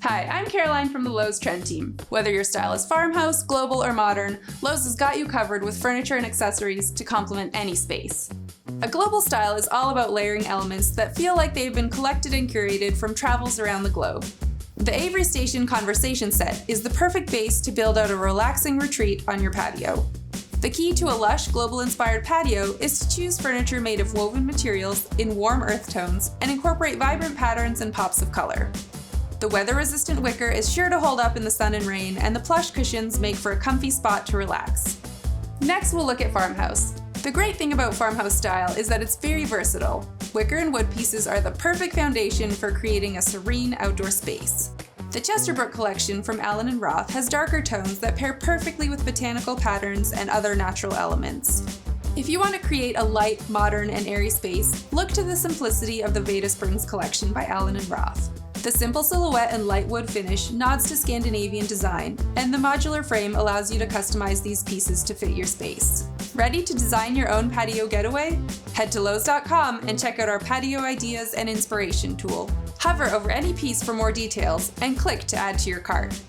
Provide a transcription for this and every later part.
Hi, I'm Caroline from the Lowe's Trend Team. Whether your style is farmhouse, global, or modern, Lowe's has got you covered with furniture and accessories to complement any space. A global style is all about layering elements that feel like they've been collected and curated from travels around the globe. The Avery Station Conversation Set is the perfect base to build out a relaxing retreat on your patio. The key to a lush, global-inspired patio is to choose furniture made of woven materials in warm earth tones and incorporate vibrant patterns and pops of color. The weather-resistant wicker is sure to hold up in the sun and rain, and the plush cushions make for a comfy spot to relax. Next, we'll look at Farmhouse. The great thing about Farmhouse style is that it's very versatile. Wicker and wood pieces are the perfect foundation for creating a serene outdoor space. The Chesterbrook collection from Allen & Roth has darker tones that pair perfectly with botanical patterns and other natural elements. If you want to create a light, modern, and airy space, look to the simplicity of the Veda Springs collection by Allen & Roth. The simple silhouette and light wood finish nods to Scandinavian design, and the modular frame allows you to customize these pieces to fit your space. Ready to design your own patio getaway? Head to Lowes.com and check out our Patio Ideas and Inspiration tool. Hover over any piece for more details and click to add to your cart.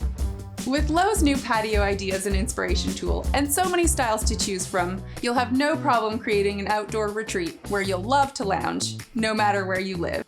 With Lowe's new Patio Ideas and Inspiration tool and so many styles to choose from, you'll have no problem creating an outdoor retreat where you'll love to lounge, no matter where you live.